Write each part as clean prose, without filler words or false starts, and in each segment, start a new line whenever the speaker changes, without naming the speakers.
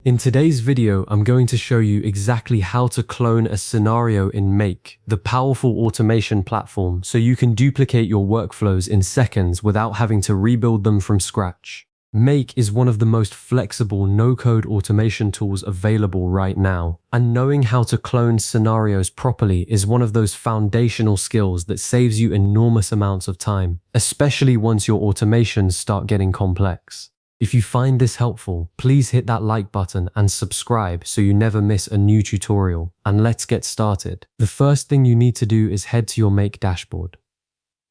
In today's video, I'm going to show you exactly how to clone a scenario in Make, the powerful automation platform, so you can duplicate your workflows in seconds without having to rebuild them from scratch. Make is one of the most flexible no-code automation tools available right now, and knowing how to clone scenarios properly is one of those foundational skills that saves you enormous amounts of time, especially once your automations start getting complex. If you find this helpful, please hit that like button and subscribe so you never miss a new tutorial. And let's get started. The first thing you need to do is head to your Make dashboard.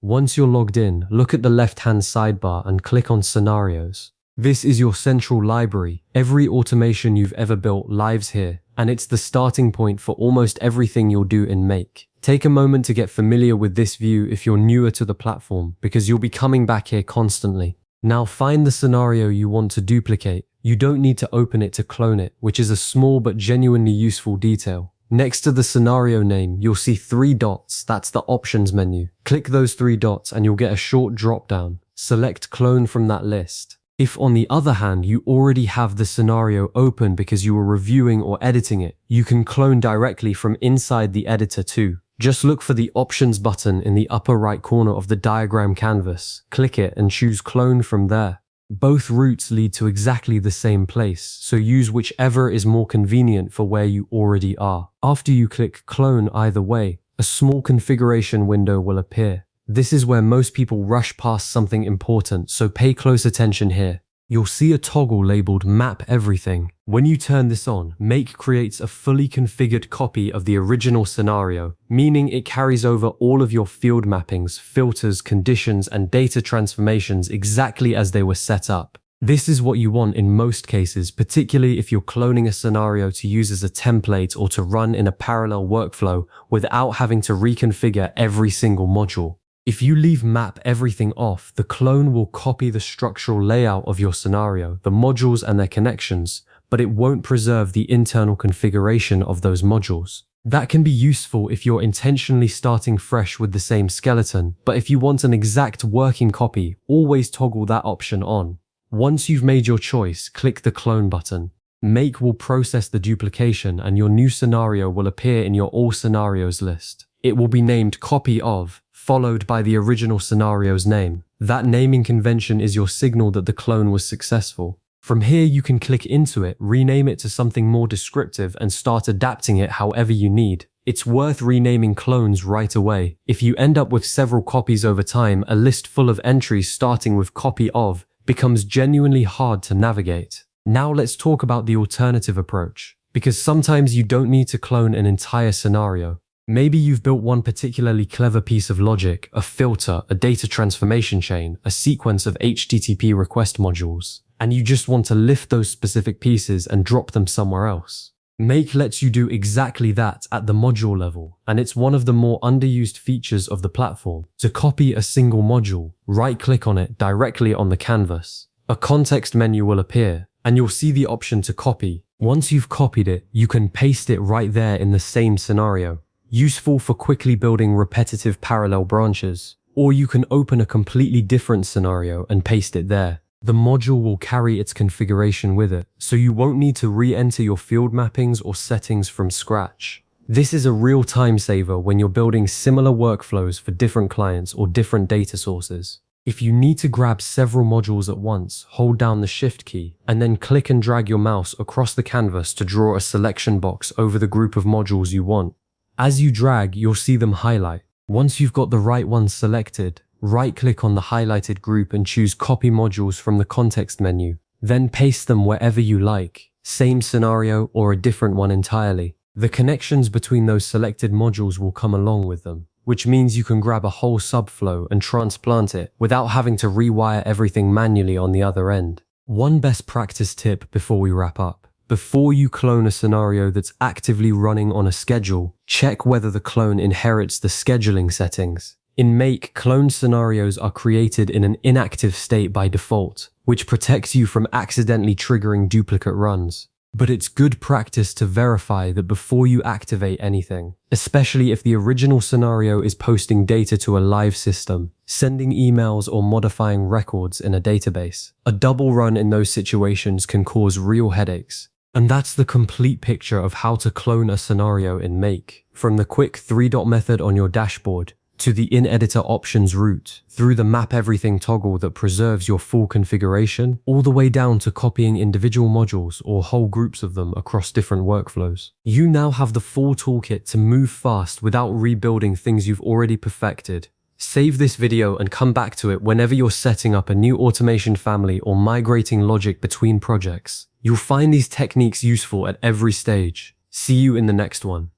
Once you're logged in, look at the left-hand sidebar and click on Scenarios. This is your central library. Every automation you've ever built lives here, and it's the starting point for almost everything you'll do in Make. Take a moment to get familiar with this view if you're newer to the platform, because you'll be coming back here constantly. Now find the scenario you want to duplicate. You don't need to open it to clone it, which is a small but genuinely useful detail. Next to the scenario name, you'll see 3 dots. That's the options menu. Click those 3 dots and you'll get a short drop-down. Select clone from that list. If on the other hand, you already have the scenario open because you were reviewing or editing it, you can clone directly from inside the editor too. Just look for the Options button in the upper right corner of the diagram canvas. Click it and choose Clone from there. Both routes lead to exactly the same place, so use whichever is more convenient for where you already are. After you click Clone either way, a small configuration window will appear. This is where most people rush past something important, so pay close attention here. You'll see a toggle labeled Map Everything. When you turn this on, Make creates a fully configured copy of the original scenario, meaning it carries over all of your field mappings, filters, conditions, and data transformations exactly as they were set up. This is what you want in most cases, particularly if you're cloning a scenario to use as a template or to run in a parallel workflow without having to reconfigure every single module. If you leave Map Everything off, the clone will copy the structural layout of your scenario, the modules and their connections, but it won't preserve the internal configuration of those modules. That can be useful if you're intentionally starting fresh with the same skeleton, but if you want an exact working copy, always toggle that option on. Once you've made your choice, click the Clone button. Make will process the duplication and your new scenario will appear in your All Scenarios list. It will be named Copy of, followed by the original scenario's name. That naming convention is your signal that the clone was successful. From here, you can click into it, rename it to something more descriptive, and start adapting it however you need. It's worth renaming clones right away. If you end up with several copies over time, a list full of entries starting with copy of becomes genuinely hard to navigate. Now let's talk about the alternative approach, because sometimes you don't need to clone an entire scenario. Maybe you've built one particularly clever piece of logic, a filter, a data transformation chain, a sequence of HTTP request modules, and you just want to lift those specific pieces and drop them somewhere else. Make lets you do exactly that at the module level, and it's one of the more underused features of the platform. To copy a single module, right-click on it directly on the canvas. A context menu will appear, and you'll see the option to copy. Once you've copied it, you can paste it right there in the same scenario. Useful for quickly building repetitive parallel branches, or you can open a completely different scenario and paste it there. The module will carry its configuration with it, so you won't need to re-enter your field mappings or settings from scratch. This is a real time saver when you're building similar workflows for different clients or different data sources. If you need to grab several modules at once, hold down the Shift key, and then click and drag your mouse across the canvas to draw a selection box over the group of modules you want. As you drag, you'll see them highlight. Once you've got the right ones selected, right-click on the highlighted group and choose Copy Modules from the context menu. Then paste them wherever you like, same scenario or a different one entirely. The connections between those selected modules will come along with them, which means you can grab a whole subflow and transplant it without having to rewire everything manually on the other end. One best practice tip before we wrap up. Before you clone a scenario that's actively running on a schedule, check whether the clone inherits the scheduling settings. In Make, cloned scenarios are created in an inactive state by default, which protects you from accidentally triggering duplicate runs. But it's good practice to verify that before you activate anything, especially if the original scenario is posting data to a live system, sending emails or modifying records in a database. A double run in those situations can cause real headaches. And that's the complete picture of how to clone a scenario in Make, from the quick 3-dot method on your dashboard, to the in-editor options route, through the map everything toggle that preserves your full configuration, all the way down to copying individual modules or whole groups of them across different workflows. You now have the full toolkit to move fast without rebuilding things you've already perfected. Save this video and come back to it whenever you're setting up a new automation family or migrating logic between projects. You'll find these techniques useful at every stage. See you in the next one.